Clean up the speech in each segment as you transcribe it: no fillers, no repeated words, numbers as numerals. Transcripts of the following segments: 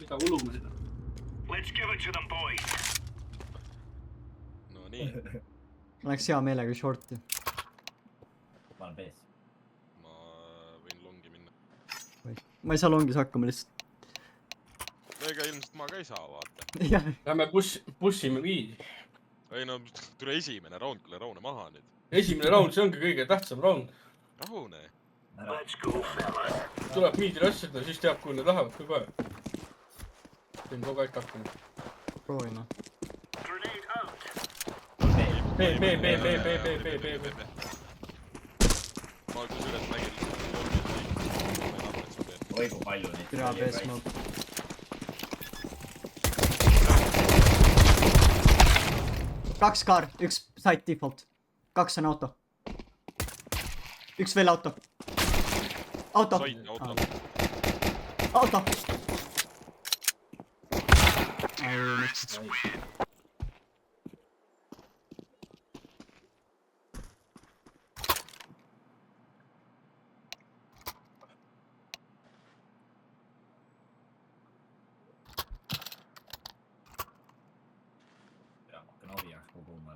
mida ulume seda? Let's give it to them, boys. No nii. Läks hea meelega shorti. Ma olen bees. Ma võin longi minna. Ma ei saa longis hakkama lihtsalt. Ega ilmselt ma ka ei saa, vaata. Jah. Lähme pushime viidi. Ei no, tule esimene round, kuule raune maha nüüd. Esimene round, see ongi kõige tähtsam round. Rahune. Let's go, fellas. Tuleb miidi rassida, siis teab, kui need lähevad kogu aeg. Teen kogu aeg hakkama. Proovime. Grenade out. B. Ma kusjuures nägin Oi kui palju neid. Türa B-smoke. Kaks kaar, üks side default. Kaks on auto. Üks veel auto. Auto. Auto.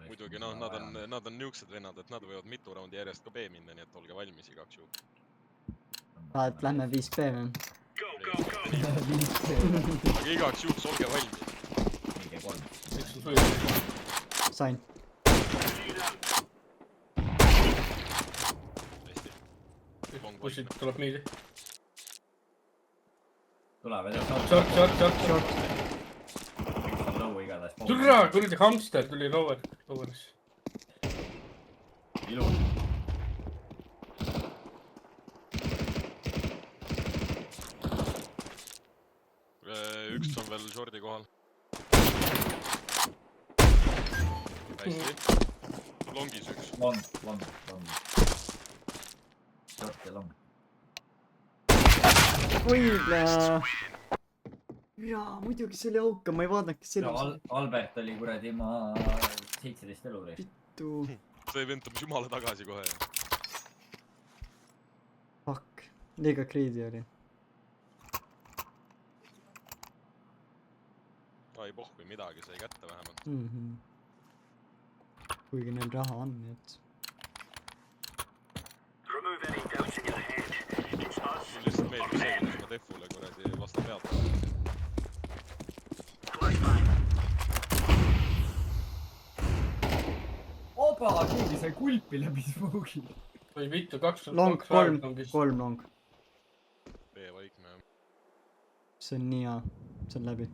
Muidugi, noh, nad on niuksed vennad, et nad võivad mitu raundi järjest ka B minna, nii et olge valmis igaks juhu. Et lähme 5B või? Go, go, go. Aga igaks juhuks olge valmis. Minge 3. Miks on suju? Sain. Hästi. Pushid tuleb miidi. Tulevad jah. Short. Lõu igatahes. Türa, kuradi hamster tuli lowerisse. Ilu. Üks on veel shorti kohal. Hästi. Longis üks. Long. Short ja long. Võidle! Jaa, muidugi see oli auka, ma ei vaadanud, kes elus. Albert oli kuradi ma 17 elu reis. Pittu. See vend tõmbas jumala tagasi kohe. Fuck. Liiga greedy oli. Ai pohhui midagi, sai kätte vähemalt. Kuigi neil raha on, nii et... Remove any doubts in your head. It's us. Mul lihtsalt meeldib see, kuidas ma defule kuradi vasta pealt. Oba, keegi sai kulpi läbi smoogil. Või vittu, 2 Long, 3 long. B vaikne. See on nii hea. See on läbi.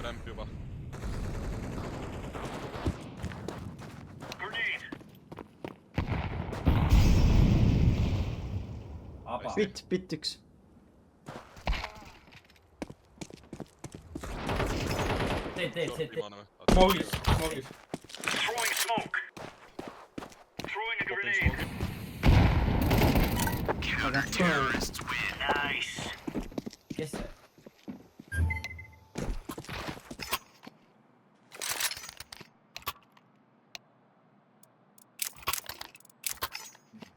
Rämp juba. Grenade. Aba. Bit 1. Tee. Smogis. Throwing smoke. Throwing a grenade. Nice. Kes see?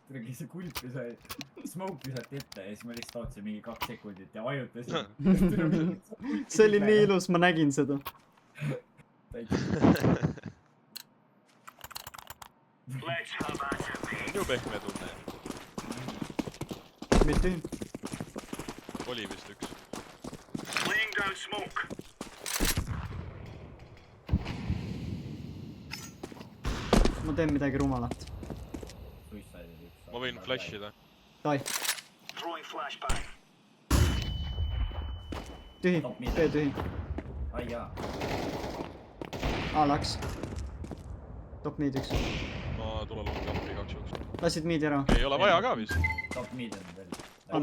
Tule, kes see kulpi sai. Smoke visati ette ja siis ma lihtsalt ootsin mingi 2 sekundit ja vajutasin. See oli nii ilus, ma nägin seda. Let's have at it. Ju pehme tunne. Mitte. Oli vist üks. Laying down smoke. Ma teen midagi rumalat. Ma võin flashida. Dai. Throwing flashbang. Tühi. Tee tühi. Ai jaa. Läks. Top mid 1. Ma tulen longi appi igaks juhuks. Lasid midi ära. Ei ole vaja ka vist. Top mid on veel.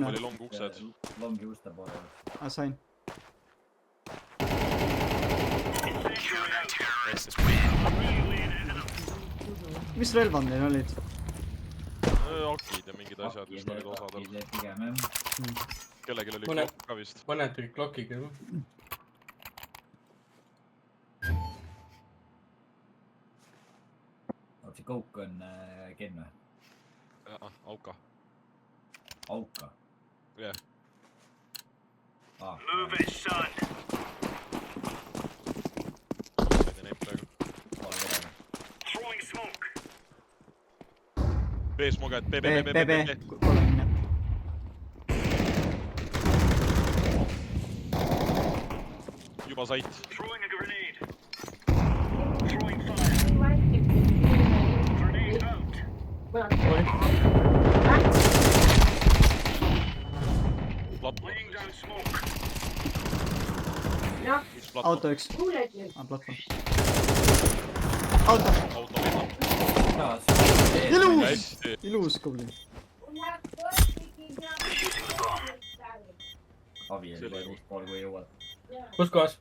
Oli long uksed. Longi uste poole. Sain. Mis relvad neil olid? Akid ja mingid asjad vist olid osadel. Pigem jah. Kellelgi oli klokk ka vist. Mõned tulid klokiga. See kouk on Ken või? Auka. Auka? Jah. Move it, son. Throwing smoke. B-smoged, B. kolmine . Juba sait . Throwing a grenade. Throwing fire. Grenade out. Laying down smoke. auto üks . platvorm . auto . Auto võtab . ilus , hästi . ilus Goblin . abielu või uus pool , kui jõuad . kus kohas ?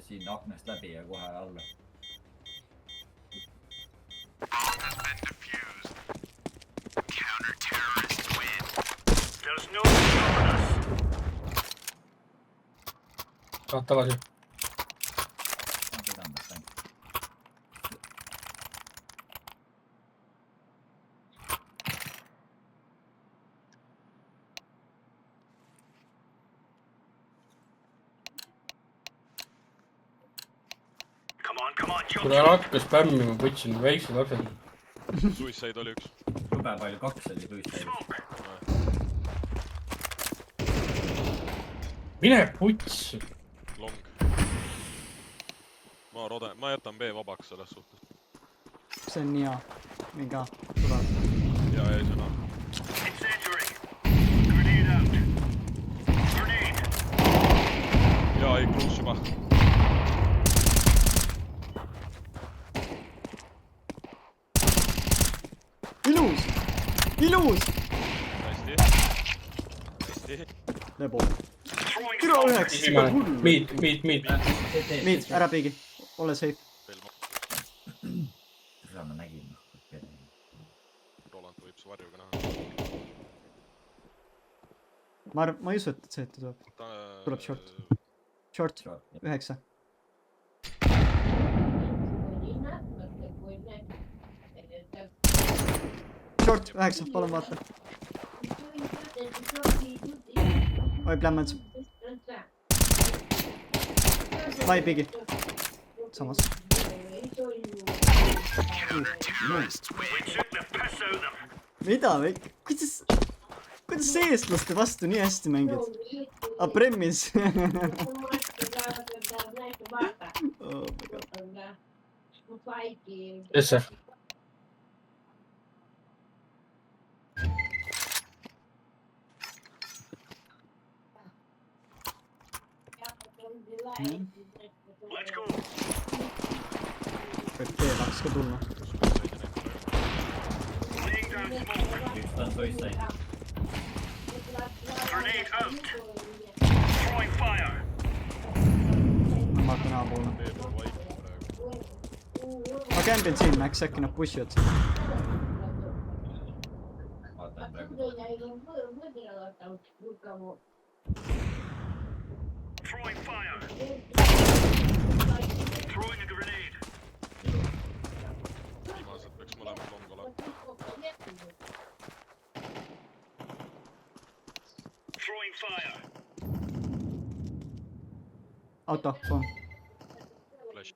Siin aknast läbi ja kohe alla . There's no stopping us. saad tagasi . Come on, kui jump. ta hakkas spämmima , võtsin väikse lapsed . Suicide oli üks . jube palju , 2 oli suitsa . Smoke. mine putsi . Long . ma jätan B vabaks selles suhtes . see on nii hea . mingi hea . tuleb . ja ei sõna . Incendiary. Grenade out. Grenade. ja ei kruus juba . ilus , ilus . hästi . hästi . lebo . Throwing türa smoke. üheks . miit . Miit , ära piigi . ole safe . veel seda ma nägin . Roland võib su varjuga näha . ma ei usu , et see ette tuleb . Tuleb short. Short , 9 . Short , 9 , palun vaata . oi , plämmens . lai pigi . samas . We took the piss out of them. mida , kuidas see eestlaste vastu nii hästi mängid ? Apremis . oh my god . SF . Let's go. võib teelaks ka tulla . Laying down smoke. üks on suicide . Grenade out. Throwing fire. ma vaatan A poole . B pool vaikib praegu . ma kämbin siin , äkki nad push ivad . vaatan praegu . Throwing fire. Throwing a grenade. viimased peaks mõlemad long olema . Throwing fire. auto , pool . Flash .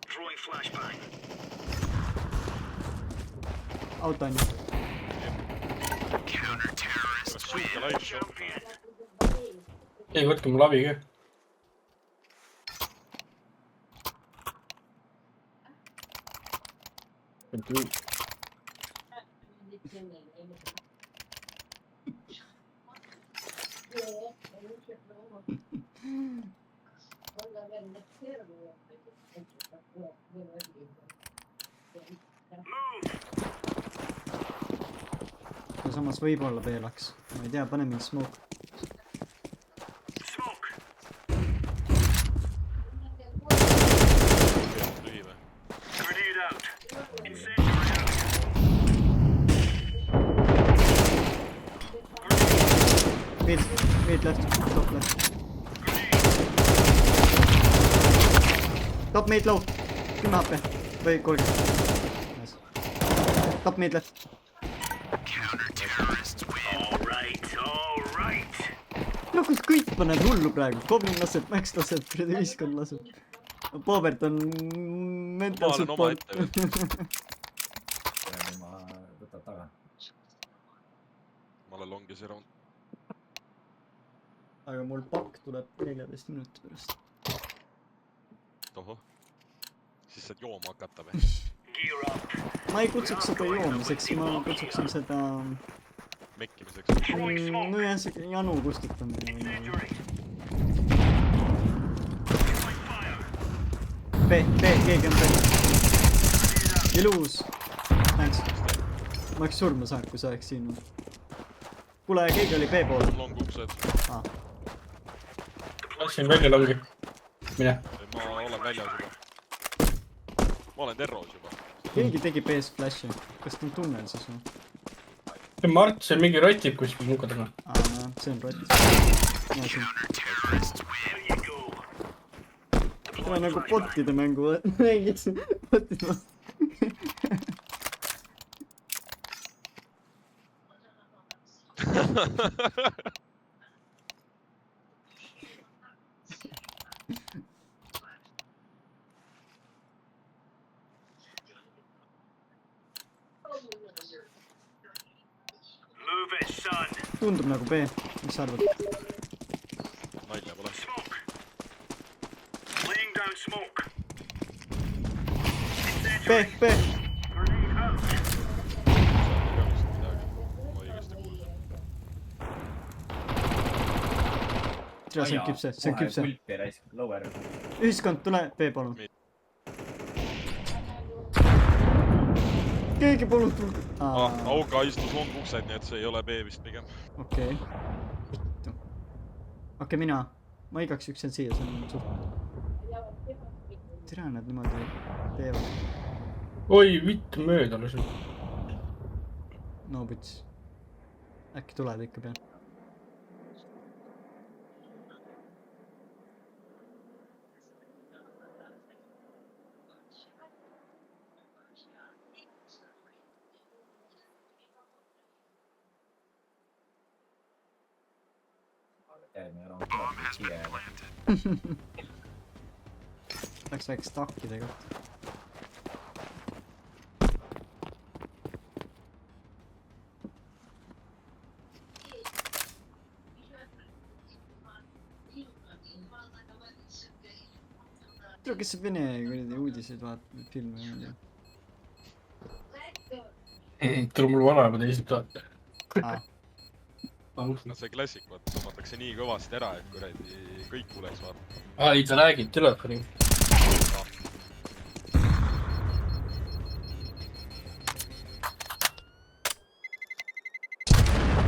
Throwing flashbang. auto on ju . kas siuke live shot ? Champion. ei , võtke mu labi ka . Move. aga samas võib-olla peelaks . ma ei tea , pane mind smoke . Smoke. lühi või ? Grenade out. Incendiary out. Mid left , top left . Grenade. top mid low , 10 HP või 30 . top mid left . All right. no kus kõik paneb hullu praegu, Goblin laseb, Max laseb, kuradi ühiskond laseb. Pobert on mental Ma olen support. omaette ma võtab taga. ma olen longis around . aga mul pakk tuleb 14 minuti pärast. tohoh . siis saad jooma hakata või ? Gear up. ma ei kutsuks seda joomiseks, ma kutsuksin seda mekkimiseks . nojah, see janu kustutamine. Incendiary. Keegi on ilus. Thanks. Ma oleks surma saanud, kui sa oleks siin. Kuule, keegi oli B pool. long uksed . Lasin välja longi . Mine . ma olen väljas juba . ma olen terros juba . Keegi tegi B-s flash'i. Kas ta on tunnel siis või? see Mart , see mingi rotib kuskil nuka taga . Aa, no, see on rott. There you go. Tule nagu botide mängu mängiks. Botide ma... Move it, son. Tundub nagu B. Mis sa arvad? nalja pole . Smoke. Laying down smoke. B, B. Grenade out. ma õigesti kuulsin . Tere, see on küpse, see on küpse. Pulpi raisk , lower . Ühiskond, tule B palun. Keegi palun tulge. auga istus long uksed , nii et see ei ole B vist pigem . Okei. Vittu. Okei, mina. Ma igaks üks jään siia, see on suht. Tere, nad niimoodi teevad. oi , vittu mööda lasin . No bits. Äkki tuled ikka peal. järgmine round tuleb siia jääda . Läks väikest takkidega . tere , kes see vene kuradi uudiseid vaatab , filme ma ei tule mul vanaema teised vaata . tea . no see klassik , vaata , tõmmatakse nii kõvasti ära , et kuradi kõik kuuleks , vaata . aa , ei ta räägib telefoni .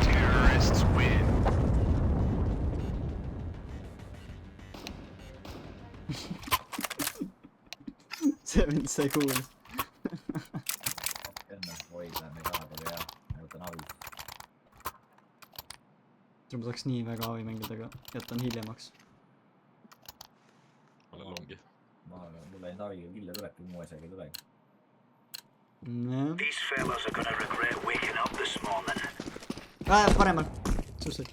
Terrorists win. see vend sai kuulda . enne hoid läheme ka palju hea , ma võtan avi . ma saaks nii väga avi mängida , aga jätan hiljemaks . ma olen longi . mul ainult aviga kille tulebki , muu asjaga ei tulegi . jah . These fellas are gonna regret waking up this morning. Paremal . sussed .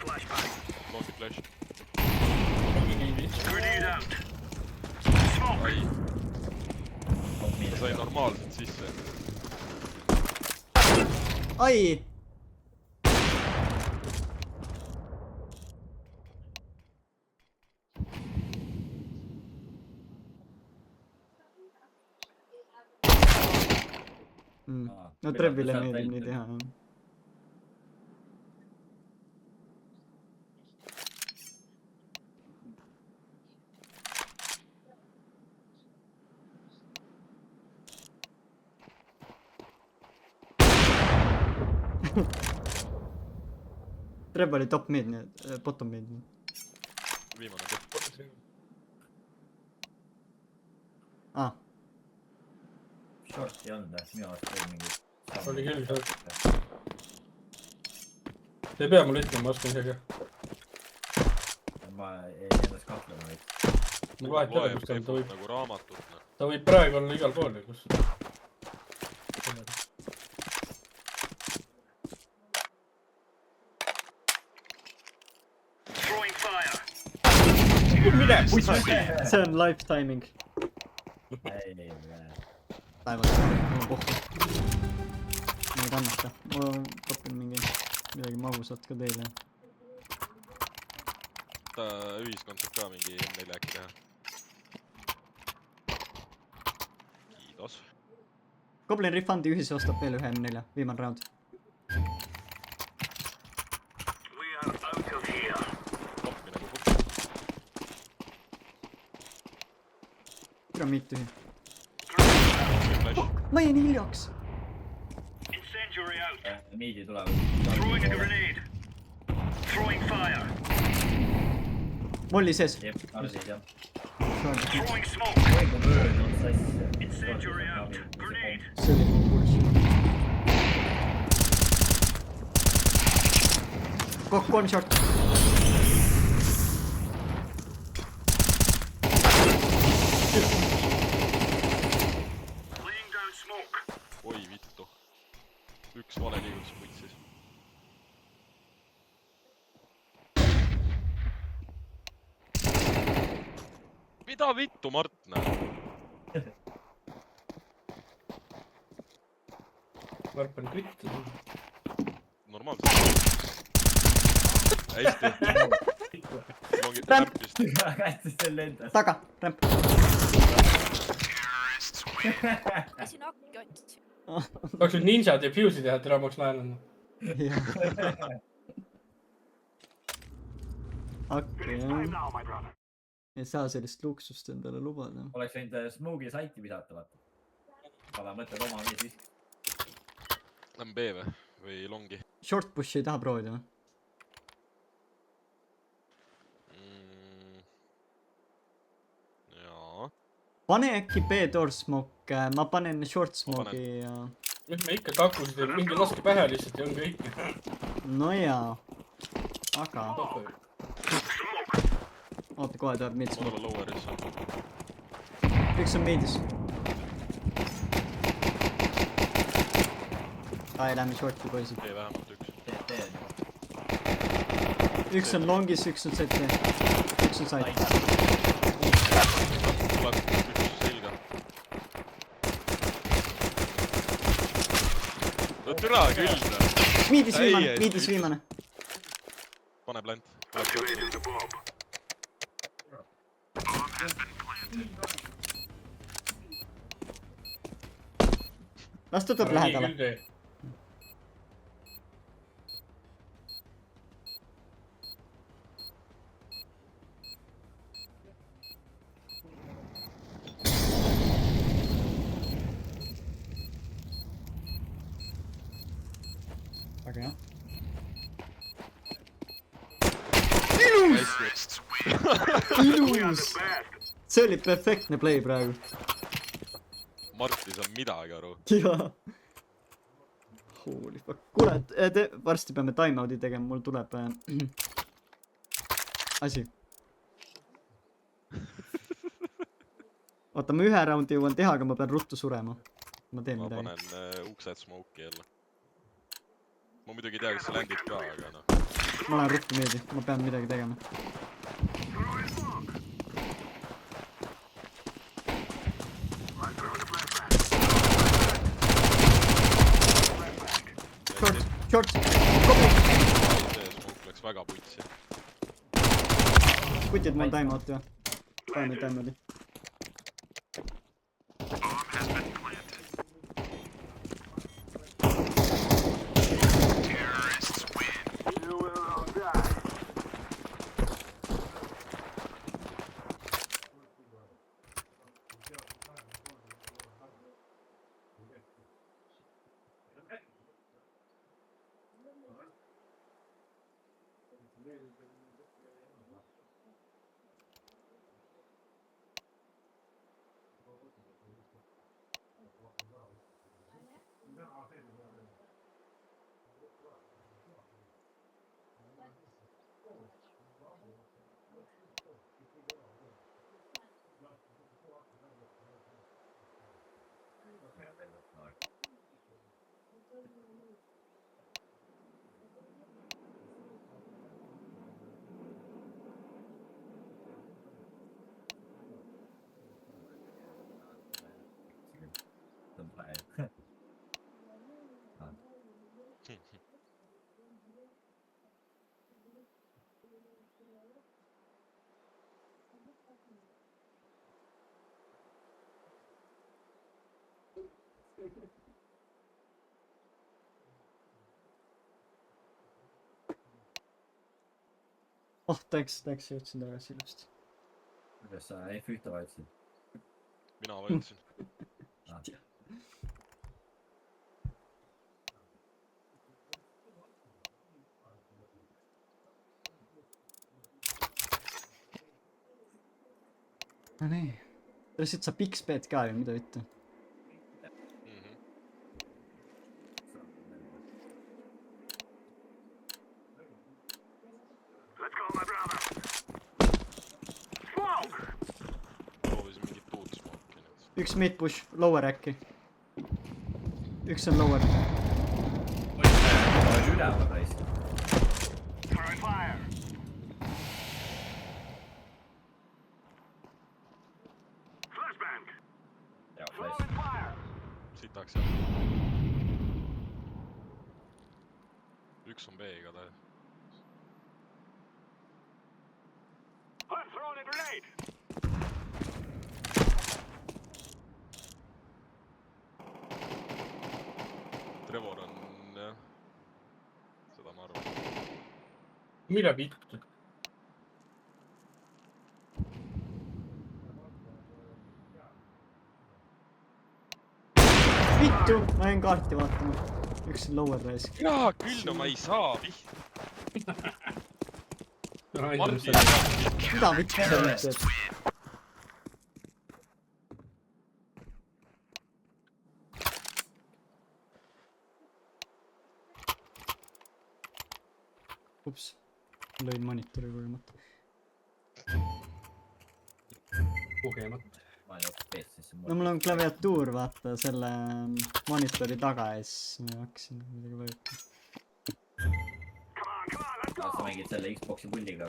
Flashbang. longi flash . Grenade out. Smoke. ai , ta sai normaalselt sisse . ai . no Trevile meeldib nii teha , jah . Trev oli top mid , nii et bottom mid . viimane koht . aa , Shorti ei olnud , minu arust oli mingi . Oli küll short. Te ei pea mulle ütlema , ma oskan ise ka . ma ei endast kahtlema vaid . mul vahet ei ole , kus ta on , ta võib , nagu raamatut , noh . ta võib praegu olla igal pool ja kus . mine . see on life timing . Taevas , mul on pohhu . ma ei kannata , ma topin midagi magusat ka teile . ta ühiskond saab ka mingi M4 äkki teha . Kiidos . Goblin Refundi ühise ostab veel ühe M4 , viimane round . We are out of here. Toppine kukub . püramiid tühi . Flash . ma jäin hiljaks . Incendiary out. Miidi tulevad . Throwing a grenade. Throwing fire. Molli sees . jep , arvasid jah . Throwing smoke. oi kui möödunud sassi . Incendiary out. Grenade. see oli mu bullshit . kokku on short . Laying down smoke. oi vittu . üks vale liigutus putsis . mida vittu , Mart , näe . Varpan kütt . normaalselt . hästi . longi Rämp. rämpist . kätte selle endas . taga , rämp . Lasin akki otsi . tahaks nüüd ninja defuse'i teha , et ära ma oleks laenanud . okei , Now, my brother. ei saa sellist luksust endale lubada . oleks võinud Smoke'i saiti visata , vaata . aga mõtled oma viis visk . Lähme B või longi Short push'i ei taha proovida või ? jaa . pane äkki B-door smoke , ma panen short smoke'i ja . mis me ikka takusid , mingi laske pähe lihtsalt ja on kõik . no jaa , aga oota , kohe tuleb mid ma smoke . tulen lower'isse . üks on midis . ai , lähme short'i poisid . B vähemalt üks . üks on longis , üks on ZT , üks on side . tuleb üks selga . no türa küll . midis viimane , Täiesti midis üks. viimane . pane plant . Activating the bomb. las ta tuleb lähedale . väga hea . ilus , see oli perfektne play praegu . Mart ei saa midagi aru . jaa . Holy fuck , kuule , varsti peame time-out'i tegema , mul tuleb asi . oota , ma ühe raundi jõuan teha , aga ma pean ruttu surema . ma teen ma midagi . panen uksed smoke'i jälle . ma muidugi ei tea , kas sa land'id ka , aga noh . ma lähen ruttu meedi , ma pean midagi tegema . short , short , see smoke läks väga putsi . kutid mul time-out'i või ? pane time-out'i . Oh, täks, jõudsin tagasi ilusti. kuidas sa F1 vajutasid? mina vajutasin . No nii. Lihtsalt sa X-bet ka ju, mida ütle? Let's go, my brother. Smoke! proovisin mingit uut smooki nüüd . Üks mid push, lower äkki. Üks on lower. oli üleval raisk. Throwing fire. Flashbang. Jaa, Throwing fire. sitaks jah . üks on B igatahes . I'm throwing a grenade. Trevor on jah , seda ma arvan . mida vittu ? Vittu, ma jäin kaarti vaatama. Üks on lower raisk. jaa , küll no ma ei saa pihta . Martin , Mida vittu sa ütled? Ups, lõin monitori kogemata. kogemata . ma ei tea , peestis . No mul on klaviatuur vaata selle monitori taga ja siis ma hakkasin midagi vajutama. sa mängid selle Xbox'i pulliga .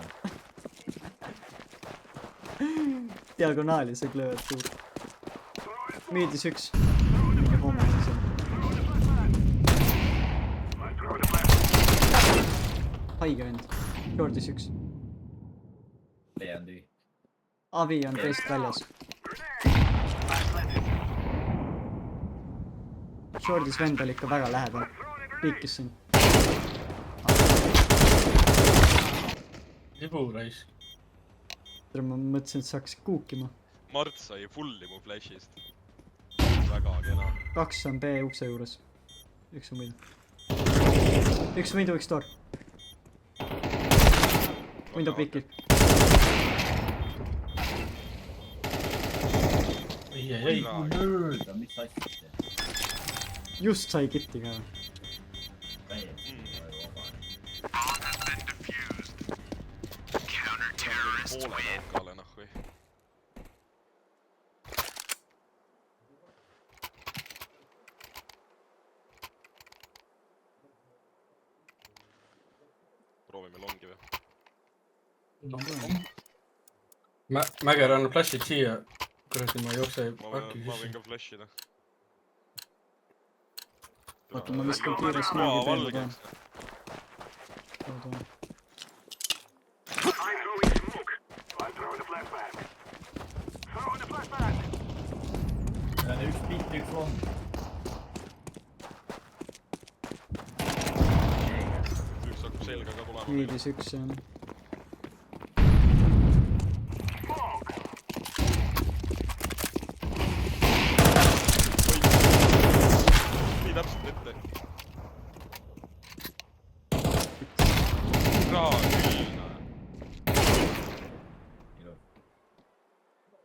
Diagonaali see klaviatuur. Miidis üks . mingi homme on seal . haige vend . Shortis üks . B on tühi . Avi on teist väljas . Shortis vend oli ikka väga lähedal . Piikis siin . libu raisk . ma mõtlesin , et sa hakkasid kuukima . Mart sai fulli mu flash'ist . väga kena . 2 on B ukse juures . üks on võidu . üks võidu , üks door . Window pikib . ei , mööda , mis asja see ? just sai kitti ka . poole nokale nahhui . proovime longi või ? Mäger annab flash'id siia . kuradi ma ei jookse ma pakki võin sisse . ka flash ida . oota , ma viskan kiiresti maa mingi peale valgeks . peale . I'm throwing smoke. I'm throwing a flashbang. Throwing a flashbang. üks pilt , üks long . üks hakkab selga ka tulema . Miidis üks on . nii täpselt ette .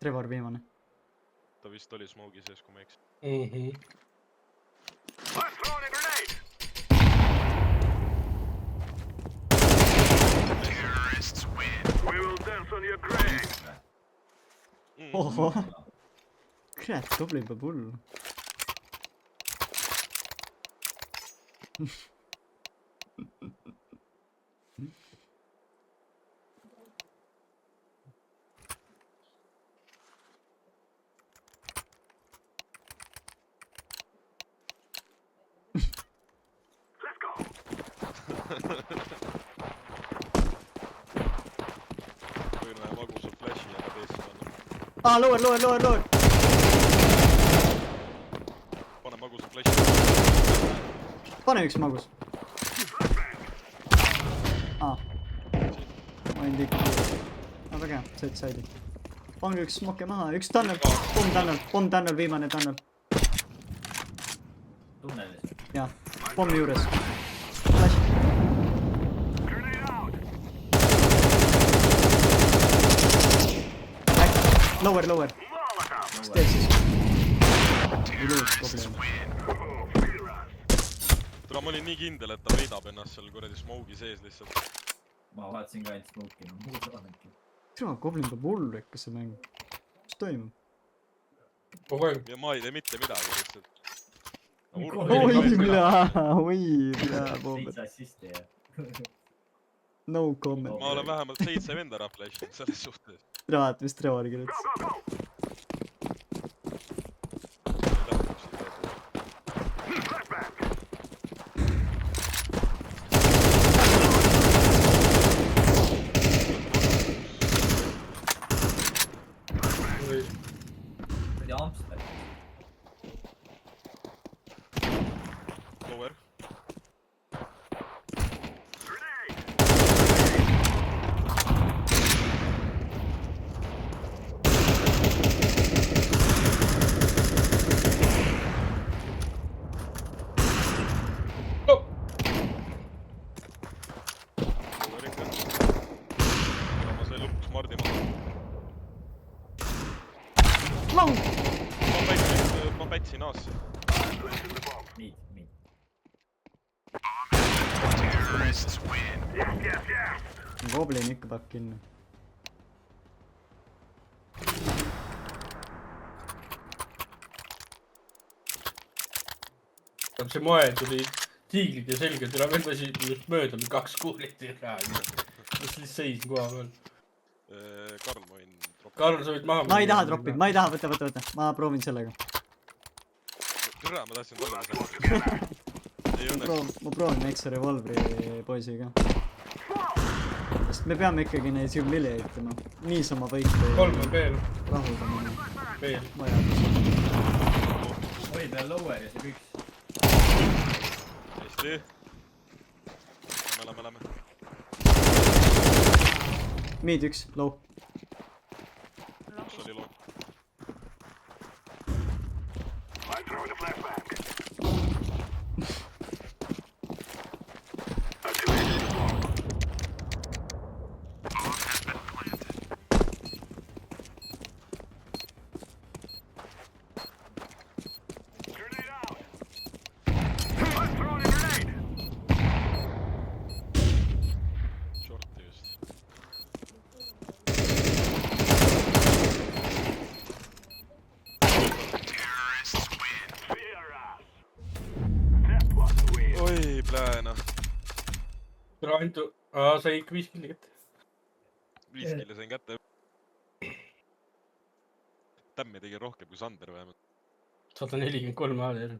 Trevor viimane . ta vist oli smoke'i sees , kui ma ei eksi . I'm throwing a grenade. Terrorists win. We will dance on your grave. ohoh , kurat , tubli peab hullu . Let's go. võin vähe magusa flash'i jääda teesse panna . aa , lower . pane magus pane üks magus. Aa. Ma olin tikki. Aga väga hea, set saidi. Pange üks smoke maha, üks tunnel, pomm tunnel, viimane tunnel. tunnelis. Jah, pommi juures. Flash. Lower. Stairs siis. Ilus probleem. tule, ma olin nii kindel, et ta veidab ennast seal kuradi smoke'i sees lihtsalt. ma vaatasin ka ainult smoke'i, no muud olenebki. Tere, Goblin peab hullu ikka see mäng. Mis toimub? Kogu aeg. ja ma ei tee mitte midagi lihtsalt. Oi, pommi. 7 assisti ja. No comment. ma olen vähemalt 7 venda ära flashinud selles suhtes. Raat, mis Trevor kirjutas. kuradi Amster. Lower. Lower ikka. ma sain lõpuks Mardi maha. Long! ma pätsin aasse. Miid. Goblin ikka peab kinni. Tähendab see moe tuli tiiglid ja selga tule vendasid just mööda, 2 kuulit ja mis siis seisin koha peal. Karl, ma võin Karl, sa võid maha. Ma ei taha droppida, ma ei taha, võta. Ma proovin sellega. Türa, ma tahtsin talle seda. Ei õnnestu. Ma proovin Exa Revolvri poisiga. Sest me peame ikkagi neid humiliate itama. Niisama võite 3 on veel. rahuldama Veel. vajadus. oi, peal lower ja see kõik. Hästi. Lähme. Mid 1, low. Kus oli loo? I'm throwing a flashback. Grenade out. I'm throwing a grenade. Shorti just. Fear us. That was weird. Oi, plääna. tule Antu. Sai ikka 5 killi kätte. 5 killi sain kätte. Tämmi tegi rohkem kui Sander vähemalt. 143 hääle järgi.